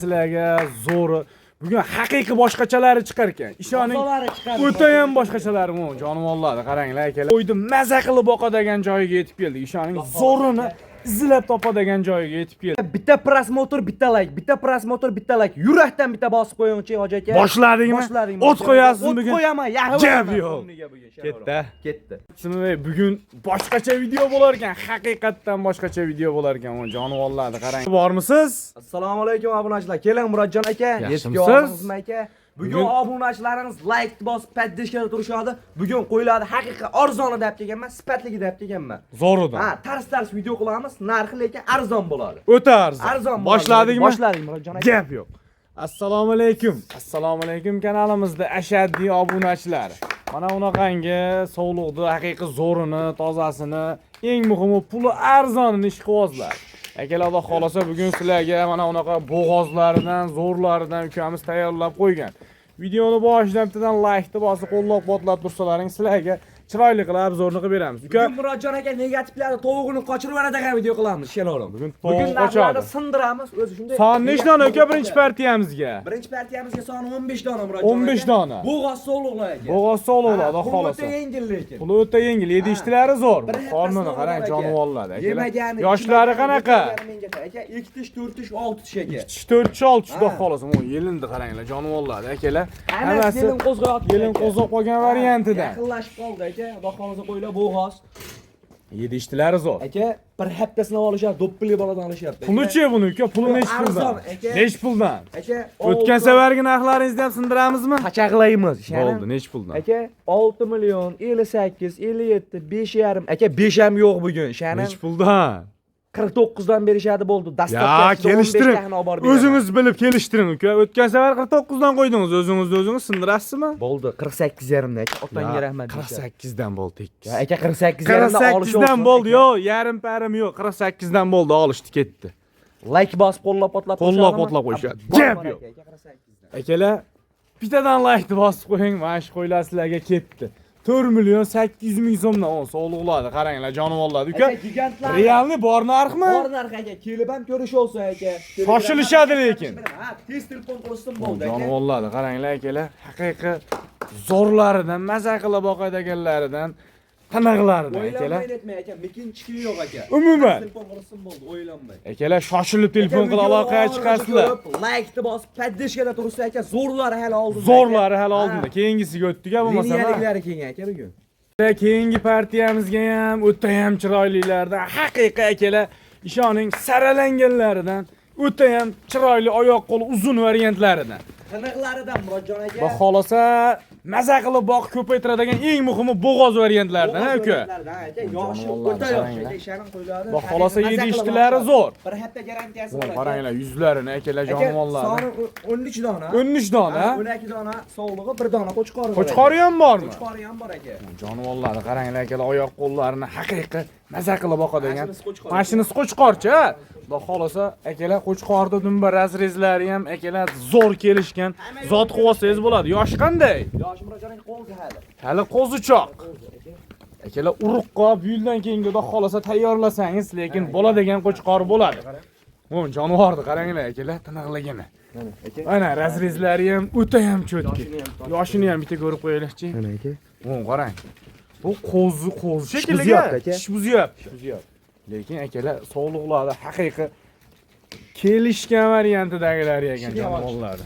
Sizlarga zo'ri. Bugun haqiqiy boshqachalari chiqar ekan. Ishoning. O'ta ham boshqachalari bu jonivorlar. Qaranglar akalar. Qo'ydi maza qilib boqadigan joyiga yetib keldik. Ishoning zo'rini izlab topadigan joyiga yetib keldik. Bitta prosmotr, bitta like, bitta prosmotr, bitta like. Yurakdan bitta bosib qo'yingchi hoji aka. Boshladingmi? O't qo'yasizmi bugun? O't qo'yaman, yaxshi. Gap yo'q. Ketdi. Sizlar bugun boshqacha video bo'lar ekan. Haqiqatdan boshqacha video bo'lar ekan. Jonivorlarni qarang. Bormisiz? Assalomu alaykum obunachilar. Keling Murodjon aka, yetib oldingizmi aka? Bugun obunachilarimiz like bosib paddishga turishadi. Bugun qo'yiladi haqiqiy arzon deb kelganman, sifatligi deb kelganman. Zo'ridan. Ha, tars video qilamiz, narxi lekin arzon bo'ladi. O'ta arzon. Arzon. Boshladingmi? Boshladik Murodjon aka. Gap yo'q. Assalomu alaykum. Assalomu alaykum kanalimizda ashaddiy obunachilar. Mana unaqangi sog'liqni, haqiqiy zo'rini, tozasini, eng muhimi puli arzonini ishqibozlar. Akalar xolasa bugun sizlarga mana unaqa bo'g'ozlaridan, zo'rlaridan ukamiz tayyorlab qo'ygan. Videoni boshidan bittadan like bosib, qo'llab-quvvatlab tursalaring sizlarga chiroyli qilib obzorni qilib beramiz. Bugun Murodjon aka negativlarni tovuqni qochirib yuboradigan video qilamiz, ishonavering. Bugun tovuq qochadi. Sindiramiz, o'zi shunday. Son nechta dona aka birinchi partiyamizga? Birinchi partiyamizga soni 15 dona Murodjon aka. 15 dona. Bo'g'oz sog'liqlar aka. Bo'g'oz sog'liqlar, xudo Pul xolasa. o'ta yengil lekin. Pul o'ta yengil, yedishtilari zo'r. Qornini qarang, jonivorlar aka. Yoshlari qanaqa? Aka 2 tish, 4 tish, 6 tish aka. 4 tish, 6 tish xudo xolasa. Yelindi qaranglar, jonivorlar akalar. Hammasi yelin qo'zg'ayapti. Yelin qo'zg'ab qolgan variantida. Yaqinlashib qoldi aka. Xudo xolasa qo'ylar bo'g'oz. Yedishtilari zo'r. Aka bir haftasini olishadi, do'ppili boladan olishyapti. Puli-chi buni-ku? Puli nech puldan? Nech puldan? Aka o'tgan safargi narxlaringizni ham sindiramizmi? Qachaqlaymiz. Bo'ldi, nech puldan? Aka 6 million 58, 57, 5,5. Aka 5 ham yo'q bugun. Shani Nech puldan? 49 dan berishadi bo'ldi. Ya, kelishtiring. O'zingiz bilib kelishtiring uka. O'tgan safar 49 dan qo'ydingiz, o'zingiz sindirasizmi? Bo'ldi, 48,5 dan aka. Otangga rahmat. 48 dan bo'ldi tekis. Ya aka 48,5 dan olish. 48 dan bo'ldi, yo'q, yarim parim yo'q. 48 dan bo'ldi, olishdi, ketdi. Like bosib qo'llab-quvvatlab qo'yishadi. Gap yo'q. Akalar, bittadan like bosib qo'ying, mana shu qo'ylar sizlarga ketdi. 4 million 800 ming so'mdan sog'liqlarni qaranglar, jonivorlar uka. Realni bor narxmi? Bor narx aka, kelib ham ko'rish olsa aka. Shoshilishadi lekin. Ha, tez telefon qilsin bo'ldi aka. Jonivorlarni qaranglar akalar, haqiqiy zo'rlaridan, maza qilib boqadiganlaridan, taniqlaridan akalar. O'ylanmay aka, mekinchiki yo'q aka. Umuman telefon qilsin bo'ldi, o'ylanmay. akalar shoshilib telefon qilib aloqaga chiqasizlar. Like bosib, paddishkada tursa aka, zo'rlari hali oldinda. Zo'rlari hali oldinda, keyingisiga o'tdik a bo'lmasa. Liniyaliklar kelgan aka bugun. Keyingi partiyamizga ham o'ta ham chiroylilardan, haqiqiy akalar, ishoning saralanganlaridan, o'ta ham chiroyli oyoq qo'li uzun variantlaridan. Tiniqlaridan Murodjon aka. Va xolasa maza qilib boqib ko'paytiradigan eng muhimi bo'g'oz variantlaridan, uka. Yoshi o'ta yosh aka, ishaning qo'yiladi. Va xolasa yedishtilari zo'r. Bir hafta garantiyasi bor. Qaranglar, yuzlarini akalar jonivorlar. Soni 13 dona. 13 dona. 12 dona sog'lig'i, 1 dona qo'chqori bor. Qo'chqori ham bormi? Qo'chqori ham bor aka. Jonivorlarni qaranglar akalar, oyoq qo'llarini haqiqiy maza qilib boqadigan. Mashinasi qo'chqorchi. Xudo xolasa akalar, qo'chqorda dumba razrezlari ham akalar zo'r kelishgan. Zot qilib olsangiz bo'ladi. Yosh qanday? Yosh Murodjoning qo'zi hali. Hali qo'zichoq. Akalar uruqqa bu yildan keyingi xudo xolasa tayyorlasangiz, lekin bo'ladigan qo'chqor bo'ladi. O'ng jonivorni qaranglar akalar, tiniqligini. Mana razrezlari ham o'ta ham cho'tki. Yoshini ham bitta ko'rib qo'yaylikchi. Mana aka. O'ng qarang. Bu qo'zi shekilli ish buzyapti. Lekin akalar sog'liqlari haqiqiy kelishgan variantidagilar ekan jonivorlar.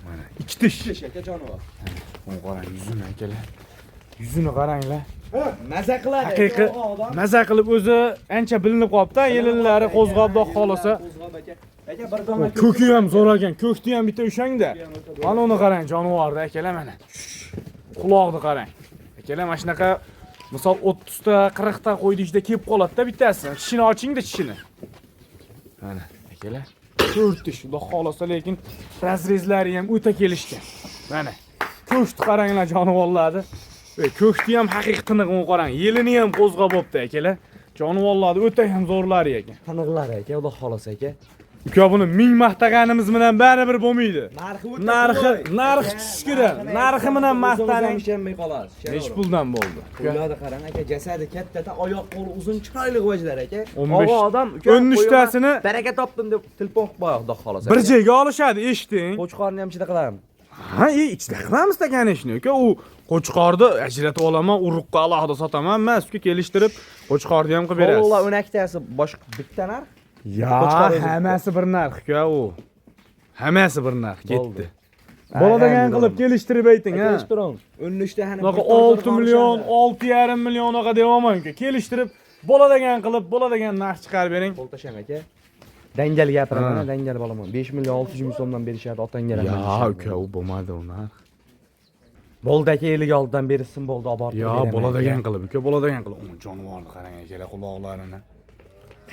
Mana 2 tish aka jonivor. O'ng qarang yuzini akalar. Yuzini qaranglar. Maza qiladi. Haqiqiy maza qilib o'zi ancha bilinib qolibdi, yelinlari qo'zg'abdoq xolasa. Aka bir dona Ko'ki ham zo'r ekan, ko'kni ham bitta ushangda. Mana uni qarang jonivorni akalar mana. Quloqni qarang. Akalar mana shunaqa misol 30 ta, 40 ta qo'ydingizda kelib qoladi-da bittasi. Tishini oching-da tishini. Mana akalar 4 tish, xudo xolasa, lekin razrezlari ham o'ta kelishgan. Mana ko'kni qaranglar jonivorlarni. Ko'kni ham haqiqiy tiniqni qarang. Yelini ham qo'zg'ab bo'pti akalar. Jonivorlarni o'ta ham zo'rlari ekan. taniqlari aka, xudo xolasa aka. Uka buni ming maqtaganimiz bilan baribir bo'lmaydi. Narxi tushkira. Narxi bilan maqtaning. Nechi puldan bo'ldi? Qo'ylarda qarang aka, jasadi katta, oyoq qo'li uzun, chiroyli g'ojlar aka. 15 odam 13tasini baraka topdim deb telefon qilib qo'ydi xolos. bir joyga olishadi, eshiting. Qo'chqorni ham ichida qilaman. Ha, ichida qilamiz degan ishni uka. U qo'chqorni ajratib olaman, urug'qa alohida sotaman, mas uka kelishtirib qo'chqorni ham qilib berasiz. Valloh 12tasi boshqa bitta narx. Ya, hammasi bir narx uka u. Hammasi bir narx ketdi. Bola degan qilib kelishtirib ayting, ha. Kelishtiring. 13ta hani 6 million, 6,5 millionga devoman uka. Kelishtirib bola degan qilib, bola degan narx chiqarib bering. Qo'l tashlang aka. Dangal gapiraman, dangal bolaman. 5 million 600 ming so'mdan berishadi otangga rahmat. Ya uka, u bo'lmadi u narx. Bo'ldi aka 56 dan berishsin bo'ldi, olib borib. Ya bola degan qilib uka, bola degan qilib. O jonivorni qarang aka, quloqlarini.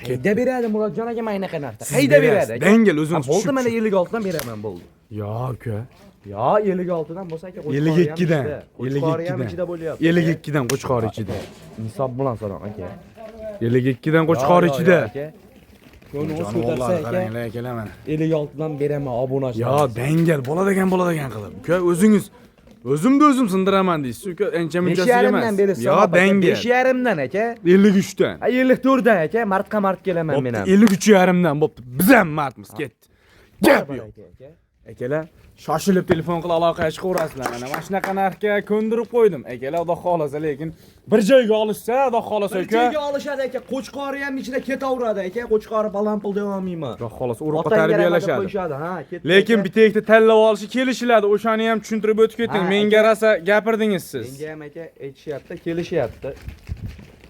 Qayda beradi Murodjon aka mayna qanaqda? Qayda beradi aka? Dangal o'zingiz bo'ldi, mana 56 dan beraman bo'ldi. Ya uka. Yo 56 dan bo'lsa aka, 52 dan. 52 dan ichida bo'lyapti. 52 dan qo'chqor ichida. Insof bilan so'rang aka. 52 dan qo'chqor ichida. Ko'ni o'sirsa aka. Qaranglar akalar mana. 56 dan beraman obunachilar. Ya dangal bola degan qilib. Uka o'zingiz o'zim sindiraman deysiz. Uka ancha munchasiga emas. Ya dangal. 5,5 dan aka. 53 dan. 54 dan aka. Martqa mart kelaman men ham. 53,5 dan bo'pti. Biz ham martmiz, ketdi. Gap yo'q. Akalar, shoshilib telefon qilib aloqaga chiqaverasizlar. Mana shunaqa narxga ko'ndirib qo'ydim. Akalar, xudo xolasa, lekin bir joyga olishsa, xudo xolasa Bir joyga olishadi aka. Qo'chqori ham ichida ketaveradi aka. Qo'chqori baland pul devolmayman. Xudo xolasa, urug'qa tarbiyalashadi. Ha, ketdi. Lekin bitta ikkita tanlab olishi kelishiladi. O'shani ham tushuntirib o'tib keting. Menga rosa gapirdingiz siz. Menga ham aka aytishyapti, kelishyapti.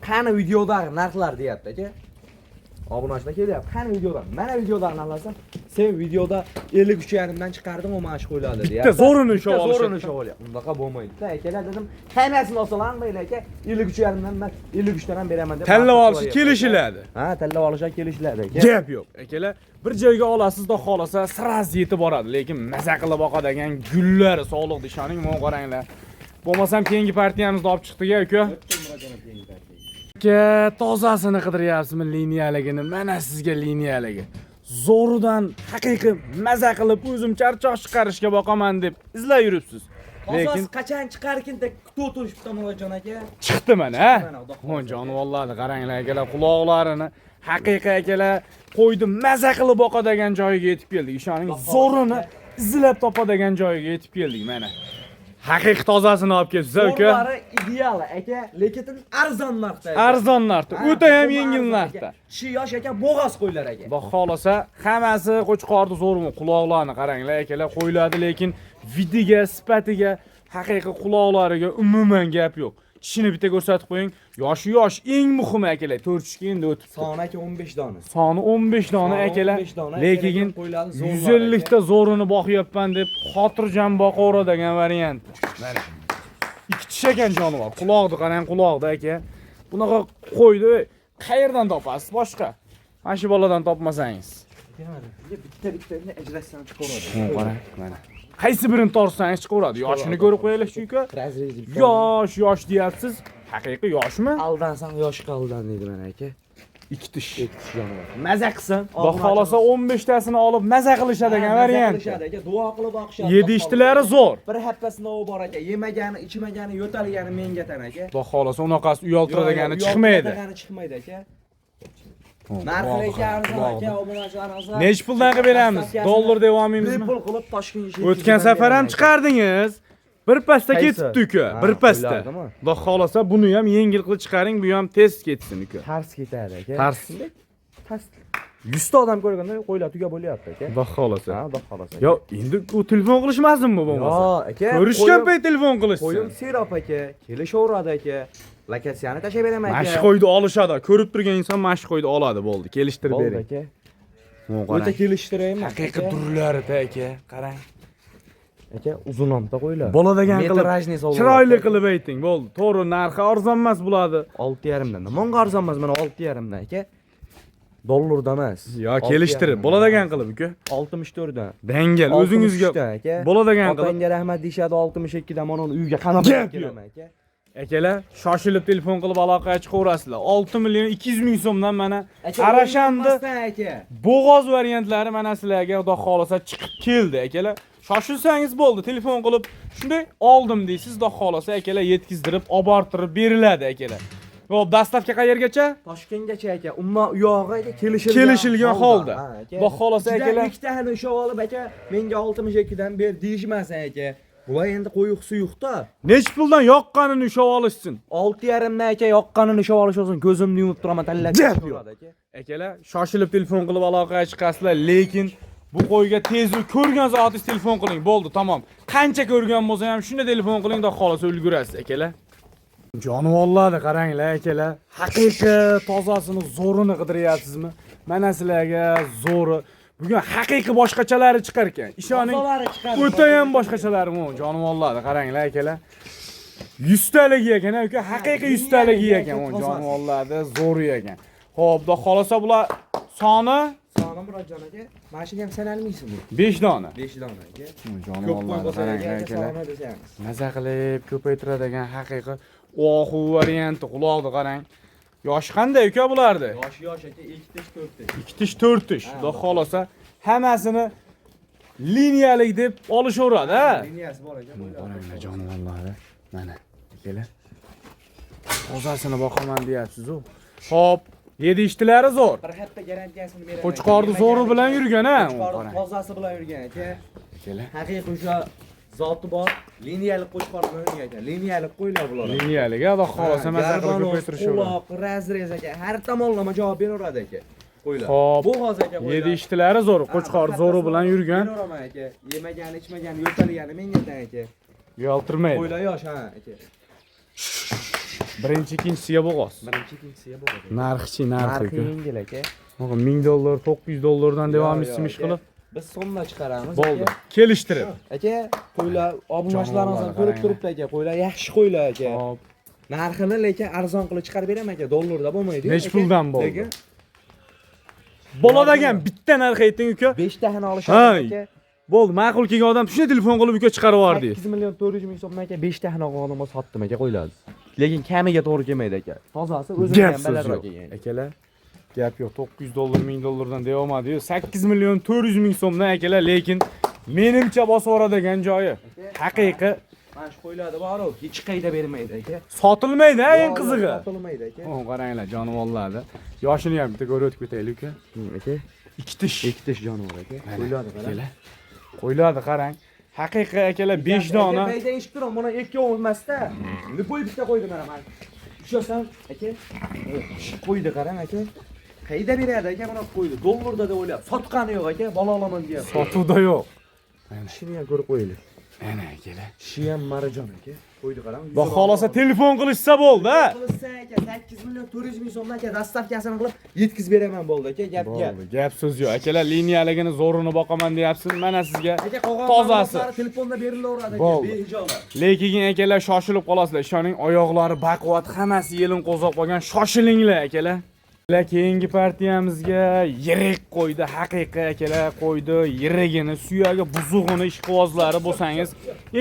Qani videodagi narxlar deyapti aka. Obunachilar kelyapti. Qani videoda? Mana videodagi narxlar. Sen videoda 53,5 dan chiqarding, o mash qo'yiladi deyapti. Bitta zo'rini ushlab olish. Zo'rini ushlab olyapti. Undaqa bo'lmaydi. Akalar dedim, hammasini olsalar mayli aka. 53,5 dan men 53 dan ham beraman deb. Tanlab olishi kelishiladi. Ha, tanlab olishga kelishiladi aka. Gap yo'q. Akalar, bir joyga olasiz, xudo xolasa, siraz yetib boradi. Lekin maza qilib boqadigan gullar, sog'liqni ishoning, men qaranglar. Bo'lmasam keyingi partiyamizni olib chiqdik aka. Tozasini qidiryapsizmi liniyaligini? Mana sizga liniyaligi. Zo'ridan haqiqiy maza qilib o'zim charchoq chiqarishga boqaman deb izlab yuribsiz. Lekin qachon chiqarkin deb kutib turibdi Murodjon aka. Chiqdi mana, ha? Mon jonivorlarni qaranglar akalar, quloqlarini haqiqiy akalar qo'ydi maza qilib boqadigan joyiga yetib keldik. Ishoning zo'rini izlab topadigan joyiga yetib keldik mana. Haqiqiy tozasini olib kelibsiz aka. Zo'rlari ideal aka, lekin arzon narxda. Arzon narxda, o'ta ham yengil narxda. Kishi yosh aka, bo'g'oz qo'ylar aka. Xudo xolasa, hammasi qo'chqorni zo'rmi, quloqlarni qaranglar akalar, qo'yiladi, lekin vidiga, sifatiga, haqiqiy quloqlariga umuman gap yo'q. Tishini bitta ko'rsatib qo'ying. Yosh, eng muhimi akalar, 4 endi o'tibdi. Soni aka 15 dona. Soni 15 dona akalar. Lekin 150 ta zo'rini boqyapman deb xotirjam boqaveradigan variant. Mana. Ikki tish ekan jonivor. Quloqni qarang, quloqda aka. Bunaqa qo'ydi, qayerdan topasiz boshqa? Mana shu boladan topmasangiz. Bitta ajratsan chiqaveradi. Qarang, mana. Qaysi birini tortsangiz chiqaveradi. Yoshini ko'rib qo'yaylik shu-ku. Yosh deyapsiz. Haqiqiy yoshmi? Aldansang yoshga aldan deydi mana aka. Ikki tish. Maza qilsin. Xudo xolasa 15 tasini olib maza qilishadigan variant. Duo qilib boqishadi. Yedishtilari zo'r. Bir haftasida u bor aka. Yemagani, ichmagani, yo'talgani menga tan aka. Xudo xolasa unaqasi uyaltiradigani chiqmaydi. Uyaltiradigan chiqmaydi aka. Narxi aka arzon aka, obunachilarimizga. Nech puldan qilib beramiz? Dollar devomiymizmi? Bepul qilib Toshkentga. O'tgan safar ham chiqardingiz. Bir pasda ketibdi uka, bir pasda. Xudo xolasa buni ham yengil qilib chiqaring, bu ham tez ketsin uka. Tars ketadi aka. Tars. 100 ta odam ko'rganda qo'ylar tuga bo'lyapti aka. Xudo xolasa. Ha, xudo xolasa. Yo, endi u telefon qilishmasinmi bo'lmasa? Yo, aka. Ko'rishgan payt telefon qilishsin. Qo'yim sirop aka, kelishaveradi aka. Lokatsiyani tashab beraman aka. Mashq qo'ydi olishadi. Ko'rib turgan inson mashq qo'ydi oladi, bo'ldi. Kelishtirib bering. Bo'ldi aka. O'ta kelishtiraymi? Haqiqiy durlarida aka, qarang. Aka, uzunlamda qo'ylar. Bola degan qilib, metrajni sovg'a. chiroyli qilib ayting, bo'ldi. To'g'ri, narxi arzon emas bo'ladi. 6,5 dan. Nimaga arzon emas? Mana 6,5 dan aka. Dollarda emas. Yo, kelishtirib, bola degan qilib uka. 64 dan. Dangal o'zingizga aka. bola degan qilib. Otangga rahmat deyshadi 62 dan, mana uni uyga qanaqa kelaman aka. Akalar, shoshilib telefon qilib aloqaga chiqaverasizlar. 6 million 200 ming so'mdan mana qarashandi. Bo'g'oz variantlari mana sizlarga xudo xolasa chiqib keldi, akalar. Shoshilsangiz bo'ldi, telefon qilib shunday oldim deysiz, xudo xolasa akalar yetkizdirib, obortirib beriladi, akalar. Xo'p, dastavka qayergacha? Toshkentgacha aka. Umuman u yog'iga Kelishilgan holda. Xudo xolasa akalar. Ikkita nishon olib aka, menga 62 dan ber deyishmasin aka. Bular endi qo'yuq suyuqda. Nech puldan yoqqanini ushlab olishsin? 6,5 dan aka yoqqanini ushlab olish olsin, ko'zimni yumib turaman tanlab. Akalar, shoshilib telefon qilib aloqaga chiqasizlar, lekin bu qo'yga tez ko'rgan zotingiz telefon qiling, bo'ldi, tamom. Qancha ko'rgan bo'lsa ham shunday telefon qiling, xudo xolasa ulgurasiz, akalar. Jonivorlarni qaranglar, akalar. Haqiqiy tozasini, zo'rini qidiryapsizmi? Mana sizlarga zo'ri. Bugun haqiqiy boshqachalari chiqar ekan. Ishoning, o'ta ham boshqachalari bu jonivorlarni qaranglar, akalar. 100 taligi ekan, aka, haqiqiy 100 taligi ekan bu jonivorlarni, zo'ri ekan. Xo'p, xudo xolasa bular soni Murodjon aka, mana shuni ham sanalmaysizmi? 5 dona. 5 dona aka. Jonivorlarni qaranglar, akalar. Maza qilib ko'paytiradigan haqiqiy oxu varianti, quloqni qarang. Yoshi qanday uka bulardi? Yosh aka, 2 tish 4 tish. 2 tish 4 tish. Xudo xolasa hammasini liniyalik deb olishaveradi, ha? Liniyasi bor ekan. Qaranglar jonivorlari. Mana, akalar. Tozasini boqaman deyapsiz-ku. Xo'p, yedi ishtilari zo'r. Bir hafta garantiyasini beraman. Qo'chqorni zo'ri bilan yurgan, ha? Qo'chqorni tozasi bilan yurgan aka. Akalar. Haqiqiy o'sha zoti bor, liniyalik qo'chqor bilan yurgan ekan. Liniyalik qo'ylar bular. Liniyalik, xudo xolasa maza qilib ko'paytirishaveradi. Quloq, razrez aka, har tomonlama javob beraveradi aka. Qo'ylar. Xo'p. Bu hozir aka qo'ylar. Yedi ishtilari zo'r, qo'chqor zo'ri bilan yurgan. Beraman aka. Yemagani, ichmagani, yo'talgani menga tan aka. Uyaltirmaydi. Qo'ylar yosh, ha aka. Birinchi, ikkinchisiga bo'g'oz. Birinchi, ikkinchisiga bo'ladi. Narxi, Narxi yengil aka. $1000, $900 devam etsin ish qilib. Biz so'mda chiqaramiz Bo'ldi. aka. Kelishtirib. Aka, qo'ylar obunachilaringizni ko'rib turibdi aka. Qo'ylar yaxshi qo'ylar aka. Hop. Narxini lekin arzon qilib chiqarib beraman aka. $da bo'lmaydi. Nech puldan bo'ldi? Bo'ladigan bitta narx ayting uka. 5 tani olishadi aka. Bo'ldi, ma'qul kelgan odam shunday telefon qilib uka chiqarib yubordi. 8 million 400 ming so'mdan aka 5 tani olganimga sotdim aka qo'ylarni. Lekin kamiga to'g'ri kelmaydi aka. Tozasi o'zim ham balandroq ekan. Akalar, gap yo'q, $900, $1000dan deyolmadi-yu. 8 million 400 ming so'mdan akalar, lekin menimcha bosib yuboradigan joyi. Haqiqiy mana shu qo'ylarni bor-ku, hech qayda bermaydi aka. Sotilmaydi, eng qizig'i. Sotilmaydi aka. O, qaranglar, jonivorlarni. Yoshini ham bitta ko'rib o'tib ketaylik uka. Aka, 2 tish. 2 tish jonivor aka. Qo'ylarni qarang. Qo'ylarni qarang. Haqiqiy akalar 5 dona. Bayda eshib turing, buni ikkovi emas-da. Qo'y bitta qo'ydi mana. Ushasan aka. Qo'ydi qarang aka. Qayda beradi aka buni qo'ydi? $da deb o'ylab. Sotqani yo'q aka, bola olaman deyapti. Sotuvda yo'q. Shuni ham ko'rib qo'yaylik. Mana akalar. Shi ham Marijon aka. Qo'ydi qarang. Xohlasa telefon qilishsa bo'ldi, ha? Qilsa aka 8 million 400 ming so'mdan aka dastavkasini qilib yetkazib beraman bo'ldi aka. Gap. Gap so'z yo'q. Akalar liniyaligini zo'rini boqaman deyapsiz. Mana sizga tozasi. Telefonda berilaveradi aka, behijobat. Lekin akalar shoshilib qolasizlar. Ishoning, oyoqlari baquvvat, hammasi yelin qo'zoq bo'lgan. Shoshilinglar akalar. Keyingi partiyamizga yirik qo'ydi, haqiqiy akalar qo'ydi, yirigini, suyagi, buzug'ini, ishqivozlari bo'lsangiz,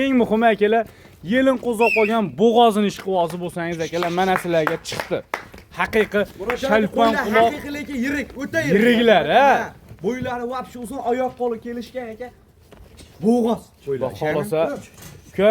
eng muhimi akalar, yelin qo'zoq qolgan bo'g'ozini ishqivozi bo'lsangiz akalar, mana sizlarga chiqdi. Haqiqiy shalpon quloq, haqiqiy lekin yirik, o'ta yirik. Yiriklar, ha? Bo'ylari vobshe uzun, oyoq qo'li kelishgan aka. Bo'g'oz qo'ylar. Xohlasa, uka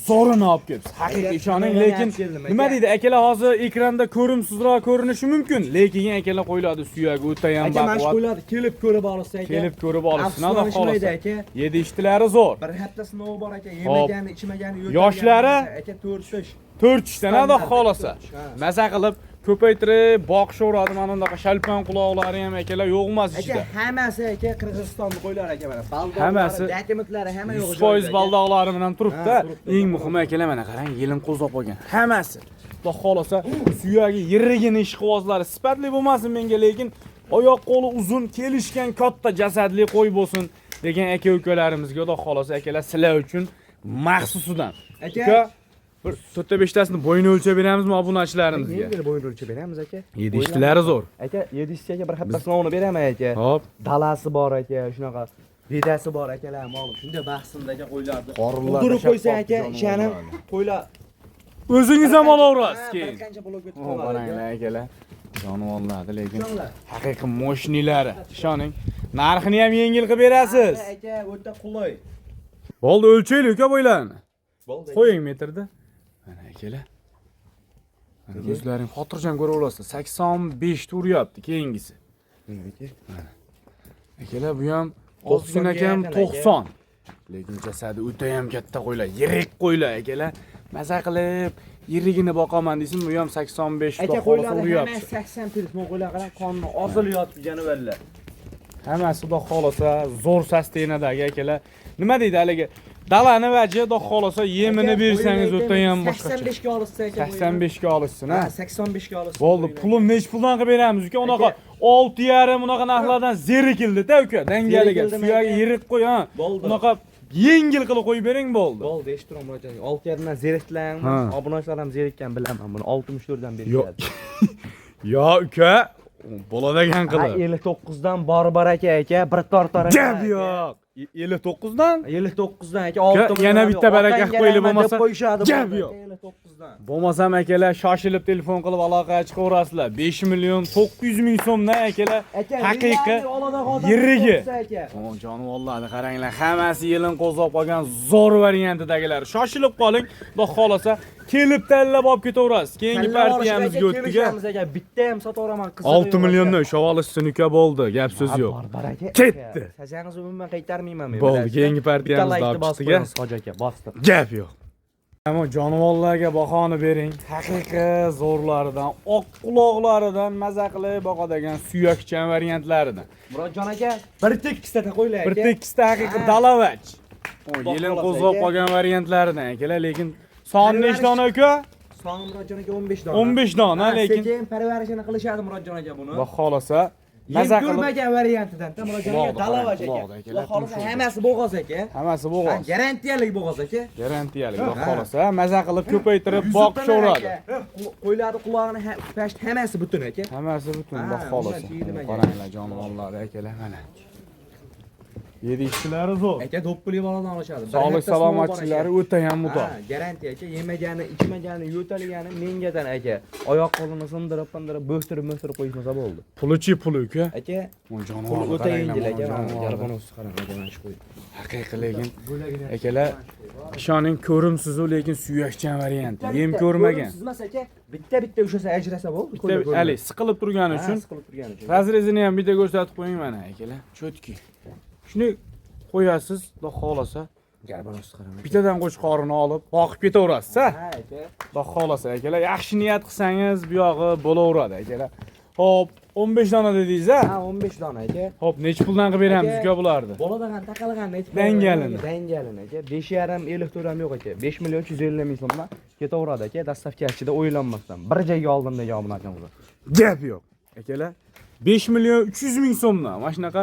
zo'rini olib kelibsiz. Haqiqiy ishoning, lekin nima deydi akalar, hozir ekranda ko'rimsizroq ko'rinishi mumkin, lekin akalar qo'yiladi suyagi o'ta ham baquvvat. Aka, mana shu qo'ylarni kelib ko'rib olsa aka. Kelib ko'rib olsin, xudo xolasa. Aka. 7 ishtilari zo'r. Bir hafta sinovi bor aka, yemagani, ichmagani yo'q. Yoshlari aka 4 tish. 4 ishdan xudo xolasa. Maza qilib ko'paytirib boqishaveradi, mana bunaqa shalpon quloqlari ham akalar yo'q emas ichida. Aka, hammasi aka Qirg'izistonda qo'ylar aka mana. Hammasi dokumentlari hamma yo'q. 100% baldoqlari bilan turibdi. Eng muhimi akalar mana qarang, yelin qo'zoq bo'lgan. Hammasi. Xudo xolasa suyagi, yirigini, ishqivozlari sifatli bo'lmasin menga, lekin oyoq qo'li uzun, kelishgan katta jasadli qo'y bo'lsin degan aka-ukalarimizga xudo xolasa akalar sizlar uchun maxsusidan. Aka, bir 4-5 tasini bo'yini o'lchab beramizmi obunachilarimizga? Yengil bo'yini o'lchab beramiz aka. 7 ishtilari zo'r. Aka, 7 ishtiga bir hafta sinovini beraman aka. Hop. Dalasi bor aka, shunaqa bedasi bor akalar, ma'lum. Shunda bahsimda aka qo'ylarni. Qorinlar Urib qo'ysa aka, ishani qo'ylar O'zingiz ham olaverasiz Bir keyin. qancha blok o'tib O, qaranglar akalar. Jonivorlardi lekin Ishonlar. haqiqiy mashinalari. Ishoning. Narxini ham yengil qilib berasiz. Aka, o'ta qulay. Bo'ldi, o'lchaylik uka bo'ylarni. Bo'ldi. Qo'ying metrda. Mana akalar. Mana o'zlaring xotirjam ko'ra olasizlar. 85 turyapti keyingisi. Akalar bu ham ozgina kam 90. Lekin jasadi o'ta ham katta qo'ylar, yirik qo'ylar akalar. Maza qilib yirigini boqaman desam, bu ham 85 Aka, qo'ylar qo'ylar uryapti. hamma 80 telefon qo'ylar qarang, qonni ozilyapti janavarlar. Hammasi xudo xolasa zo'r sastenadagi akalar. Nima deydi haligi? Dalani vaji xudo xolasa yemini bersangiz o'ta ham boshqacha. 85 ga olishsa aka. 85 ga olishsin, Ha, ha. 85 ga olishsa. Bo'ldi, pulni nech puldan qilib beramiz uka? Unaqa 6,5 unaqa narxlardan zerikildi-da uka. Dangaliga, Zerikildimi suyagi aka? yirik qo'y, ha. Bo'ldi. Unaqa yengil qilib qo'yib bering bo'ldi. Bo'ldi, eshitdim murojaat. 6 yerdan zerikdilarmi? Ha. Obunachilar ham zerikkan bilaman buni. 64 dan Yo. berishadi. Yo uka, bo'ladigan Ha, qilib. 59 dan bor aka, bir tortar aka. Gap yo'q. 59 dan? 59 dan aka, Uka, 6 yana bitta baraka qo'yilib bo'lmasa, qo'yishadi. gap yo'q. 59 dan. Bo'lmasam akalar shoshilib telefon qilib aloqaga chiqaverasizlar. 5 million 900 ming so'mdan akalar haqiqiy yirigi. O jonivorlarni qaranglar, hammasi yelin qo'zg'ab qolgan zo'r variantidagilar. Shoshilib qoling, xudo xolasa kelib tanlab olib ketaverasiz. Keyingi partiyamizga o'tdiga. Bitta ham sotaveraman qiziq. 6 millionni ushlab olishsin uka bo'ldi, gap so'z yo'q. Ketdi. Sajangiz umuman qaytarmayman men. Bo'ldi, keyingi partiyamizda olib chiqdiga. Hoj aka, bosdi. Gap yo'q. Ammo jonivorlarga bahoni bering. Haqiqiy zo'rlaridan, oq quloqlaridan maza qilib boqadigan suyakchan variantlaridan. Murodjon aka, bir tekkizta qo'ylar aka. Bir tekkizta haqiqiy dalavach. O yelin Boqolasa qo'zg'ab aka. qolgan variantlaridan akalar, lekin soni nechta dona uka? Soni Murodjon aka 15 dona. 15 dona, lekin sekin parvarishini qilishadi Murodjon aka buni. Xudo xolasa Yem maza qilib ko'rmagan variantidan Murodjon aka dalavach aka. Xudo xolasa hammasi bo'g'oz aka. hammasi Ha, bo'g'oz. garantiyalik bo'g'oz aka. Garantiyali. Xudo Ha. xolasa maza qilib ko'paytirib boqishaveradi. Qo'ylarni qulog'ini pasht hammasi butun aka. Hammasi butun, Ha, xudo xolasa. umuman chiyilmagan. Qaranglar jonivorlar akalar mana. Yedishlari zo'r. Aka do'ppili boladan olishadi. Sog'lik salomatliklari o'ta ham muto. Ha, garantiya aka, yemagani, ichmagani, yo'talgani mengadan aka. Oyoq qo'lini sindirib, bo'stirib qo'yishmasa bo'ldi. Pulichi puli uka. Aka, O pul jonivorlar o'ta yengil aka. jonivorlar. Yarbon o'zi qarang aka, mana shu qo'y. Haqiqiy lekin akalar ishoning ko'rimsiz lekin suyakchan varianti. Yem ko'rmagan. Sizmas aka, bitta ushasa ajrasa bo'ldi. Ali siqilib turgani uchun siqilib turgani uchun. razrezini ham bitta ko'rsatib qo'ying mana akalar. Chotki. Shuni qo'yasiz, xudo xolasa. Yarbon o'zi qarang. Bittadan qo'chqorini olib, boqib ketaverasiz, ha? Ha aka. Xudo xolasa akalar, yaxshi niyat qilsangiz bu yog'i bo'laveradi akalar. Xo'p, 15 dona dedingiz, ha? Ha, 15 dona aka. Xo'p, necha puldan qilib beramiz uka bularni? Boladagan taqalgan necha? Dangalini. Dangalini aka. 5,5 elektr ham yo'q aka. 5 million 350 ming so'mdan ketaveradi aka. Dastavkachida o'ylanmasdan. Bir joyga oldim degan obuna akamizga. Gap yo'q. Akalar, 5 million 300 ming so'mdan mana shunaqa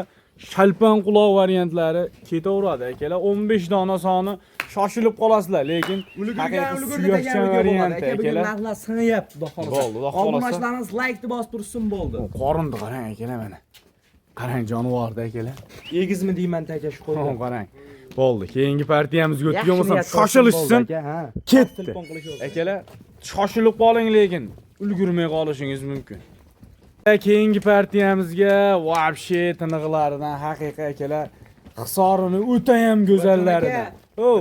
shalpan quloq variantlari ketaveradi akalar. 15 dona soni shoshilib qolasizlar, lekin haqiqiy suyakchan varianti akalar. Narxlar sinayapti, xudo xolasa. Bo'ldi, xudo xolasa. Obunachilarimiz like-ni bosib tursin bo'ldi. Qorinni qarang akalar mana. Qarang jonivorda akalar. Egizmi deyman aka shu qo'yga. Qarang. Bo'ldi. Keyingi partiyamizga o'tgan bo'lsam shoshilishsin. Ketdi. Telefon qilishaversin. Akalar, shoshilib qoling lekin ulgurmay qolishingiz mumkin. Keyingi partiyamizga voобще tiniqlaridan haqiqiy akalar hisorini o'ta ham go'zallaridan.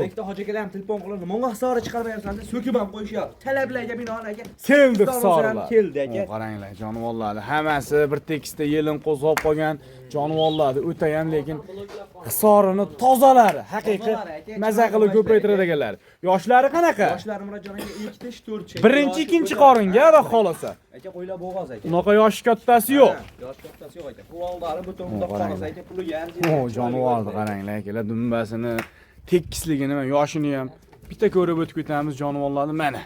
Rektor hoji akalar ham telefon qiladi. Menga hisori chiqarib bersan deb so'kib ham qo'yishyapti. Talablarga binoan aka. Keldi hisorlar. Keldi aka. Qaranglar, jonivorlarni hammasi bir tekisda yelin qo'zg'ab qolgan jonivorlarni o'ta ham lekin hisorini tozalari, haqiqiy maza qilib ko'paytiradi ekanlar. Yoshlari qanaqa? Yoshlari Murodjon aka 2-4. Birinchi, ikkinchi qoringa va xolasa. Aka qo'ylar bo'g'oz aka. Unaqa yosh kattasi yo'q. Yosh kattasi yo'q aka. Quloqlari butun xudo xolasa aka, puli yardi. O jonivorni qaranglar akalar, dumbasini, tekisligini va yoshini ham bitta ko'rib o'tib ketamiz jonivorlarni mana.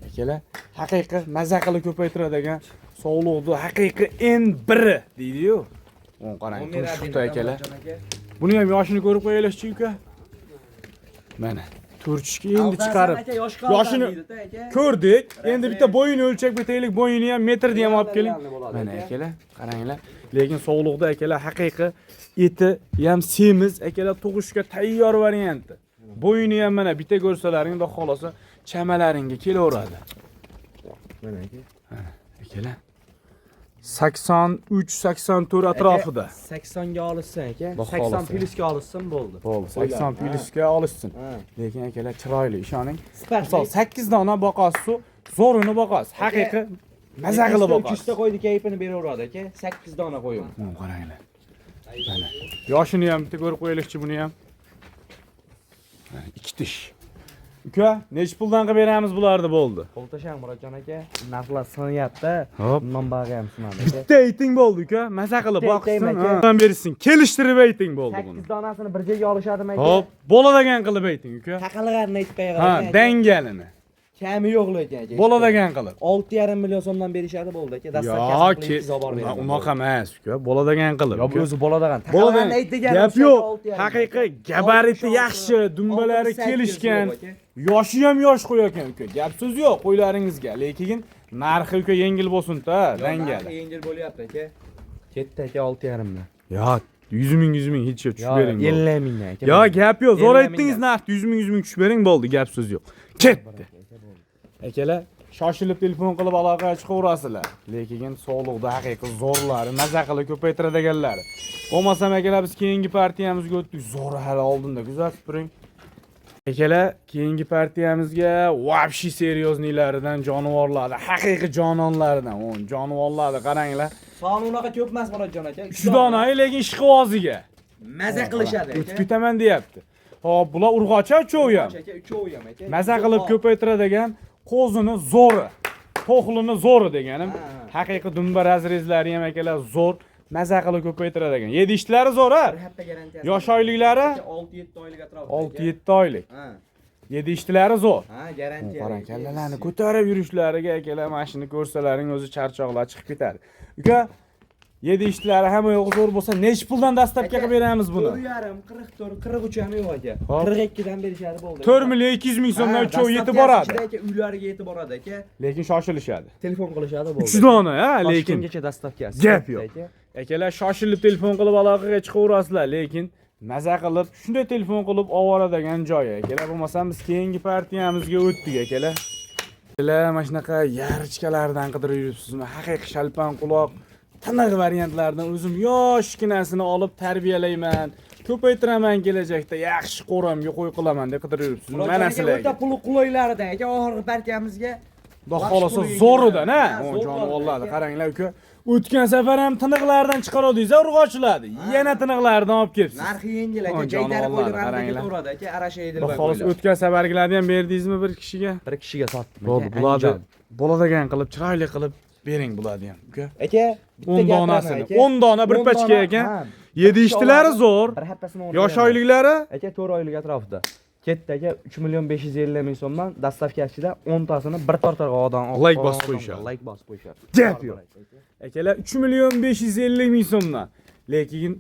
Akalar, haqiqiy maza qilib ko'paytiradigan sog'liqni haqiqiy eng biri deydi-yu. O qarang, turishibdi akalar. Buni ham yoshini ko'rib qo'yaylik-chi uka. Mana, turchishga endi chiqarib. Yoshini ko'rdik. Endi bitta bo'yini o'lchab ketaylik. Bo'yini ham metrni ham olib keling. Mana akalar, qaranglar. Lekin sog'liqda akalar haqiqiy eti ham semiz akalar tug'ishga tayyor varianti. Bo'yini ham mana bitta ko'rsalaring, xudo xolasa chamalaringga kelaveradi. Mana aka. Akala 83-84 atrofida. 80 ga olishsin aka. Baho 80 olsin. plyusga olishsin bo'ldi. Bo'ldi, 80 plyusga olishsin. Ha. Lekin akalar chiroyli ishoning. Sifat. Misol 8 dona boqasiz, zo'rini boqasiz. Haqiqiy maza qilib boqasiz. 300 ta qo'ydi kayfini beraveradi aka. 8 dona qo'yim. Mana qaranglar. Mana. Yoshini ham bitta ko'rib qo'yaylikchi buni ham. Mana 2 tish. Uka, nech puldan qilib beramiz bularni bo'ldi? Qo'ltashang Murodjon aka. Narxlar sonyapti. Hop. Bundan bag'i ham sinadi aka. Bitta ayting bo'ldi uka, maza qilib Bitta boqsin, aytaymi aka? bersin. Kelishtirib ayting bo'ldi buni. 8 donasini bir joyga olishadimi aka? Hop, bo'ladigan qilib ayting uka. Taqalg'arni aytib Ha, qo'yaver aka. dangalini. Kami yo'q lekin aka. Bo'ladigan qilib. 6,5 million so'mdan berishadi bo'ldi aka. Yoki unaqa emas uka, bo'ladigan qilib. Yo bu o'zi bo'ladigan. Bo'ladigan. Taqalg'arni ayt deganim Gap o'sha yo'q. 6,5. Haqiqiy gabariti yaxshi, dumbalari kelishgan. Yoshi ham yosh qo'yakan uka. Gap so'z yo'q qo'ylaringizga, lekin narxi uka yengil bo'lsin-da, dangali. Yengil bo'lyapti aka. Ketdi aka 6,5 dan. Yo, 100 ming hech tushib bering. 50 mingdan aka. Yo, gap yo'q. Zo'r 50 aytdingiz mingdan. narx 100 ming tushib bering bo'ldi, gap so'z yo'q. Ketdi. Akalar, shoshilib telefon qilib aloqaga chiqaverasizlar. Lekin sog'liqda haqiqiy zo'rlari, maza qilib ko'paytiradiganlari. Bo'lmasam akalar biz keyingi partiyamizga o'tdik. Zo'r hali oldinda kuzatib turing. Akalar, keyingi partiyamizga вообще seryoznilaridan jonivorlarni, haqiqiy jononlardan, jonivorlarni qaranglar. Soni unaqa ko'p emas Murodjon aka. 3 dona, lekin ishqivoziga. Maza qilishadi aka. O'tib ketaman deyapti. Hop, bular urg'ochi uchovi ham. Aka, uchovi ham aka. Maza qilib ko'paytiradigan qo'zini zo'ri, to'xlini zo'ri deganim. Ha. Haqiqiy dumba razrezlari ham akalar zo'r, maza qilib ko'paytiradigan. 7 ishtlari zo'r a? Bir hafta garantiyasi. Yosh oyliklari 6-7 oylik atrofida. 6-7 oylik. Ha. 7 ishtlari zo'r. Ha, garantiya. Qarang, kallalarni ko'tarib yurishlariga akalar mashina ko'rsalaring o'zi charchoqlar chiqib ketadi. Uka, 7 ishtlari hamma yo'q zo'r bo'lsa, nech puldan dastlabga qilib beramiz buni? 4,5, 44, 43 ham yo'q aka. Hop. 42 dan berishadi bo'ldi. 4 million 200 ming so'mdan uchovi yetib boradi. Aka, uylariga yetib boradi aka. Lekin shoshilishadi. Telefon qilishadi bo'ldi. 3 dona, ha, lekin Toshkentgacha dastavkasi. gap yo'q. Akalar shoshilib telefon qilib aloqaga chiqaverasizlar, lekin maza qilib shunday telefon qilib ovoradigan joyi. Akalar, bo'lmasam biz keyingi partiyamizga o'tdik akalar. Akalar, mana shunaqa yarichkalardan qidirib yuribsizmi? Haqiqiy shalpan quloq tiniq variantlardan o'zim yoshginasini olib tarbiyalayman, ko'paytiraman kelajakda, yaxshi qo'ramga qo'y qilaman deb qidirib yuribsiz. Mana sizlarga. O'ta pul quloylaridan aka, oxirgi partiyamizga Xudo xolasa zo'ridan, ha? Jonivorlarni qaranglar uka. O'tgan safar ham tiniqlardan chiqarodingiz, urg'ochilarni. Yana tiniqlardan olib kelibsiz. narxi yengil aka, Jonivorlarni jaydarib qo'yib qaranglar. ketaveradi aka, arasha Xudo edilib xolasa o'tgan safargilarni ham berdingizmi bir kishiga? bir kishiga sotdim. Bo'ldi, bularni bo'ladigan qilib, chiroyli qilib bering bularni ham, uka. Aka, 10 donasini, 10 dona bir pachka ekan. 7 ishtilari zo'r. Bir haftasini Yosh oyliklari aka 4 oylik atrofida. Ketdi aka 3 million 550 ming so'mdan dastavkachida 10 tasini bir tortarg'odan Like bosib qo'yishadi. Like bosib qo'yishadi. Gap yo'q. Akalar 3 million 550 ming so'mdan. Lekin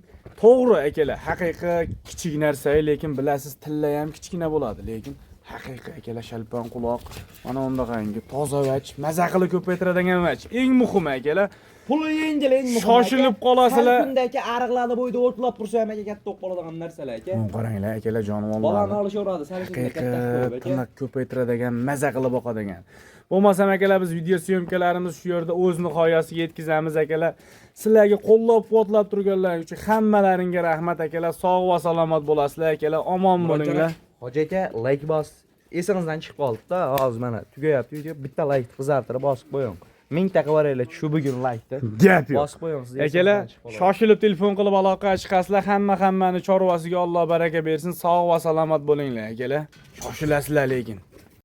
to'g'ri akalar, haqiqiy kichik narsa, lekin bilasiz, tilla ham kichkina bo'ladi, lekin haqiqiy akalar shalpan quloq, mana undaqangi toza vach, maza qilib ko'paytiradigan vach. Eng muhimi akalar, Puli yengil, eng muhimi. shoshilib qolasizlar. Kundagi ariqlarni bo'yida o'tlab tursa ham aka katta o'q qoladigan narsalar aka. Qaranglar akalar, Bolani jonivorlarni olishaveradi, sarishingda katta haqiqiy qilib aka. tiniq ko'paytiradigan, maza qilib boqadigan. Bo'lmasam akalar, biz video syomkalarimiz shu yerda o'z nihoyasiga yetkazamiz akalar. Sizlarga qo'llab-quvvatlab turganlar uchun hammalaringga rahmat akalar. Sog' va salomat bo'lasizlar akalar. Omon bo'linglar. Hoji aka, like bos. Esingizdan chiqib qoldi-da, hozir mana tugayapti video. Bitta like qizartirib bosib qo'ying. 1000 ta qivaraylar shu bugun like'ni. Gap yo'q. Bosib qo'ying siz. Akalar, shoshilib telefon qilib aloqaga chiqasizlar. Hammani chorvasiga Alloh baraka bersin. Sog' va salomat bo'linglar akalar. Shoshilasizlar lekin.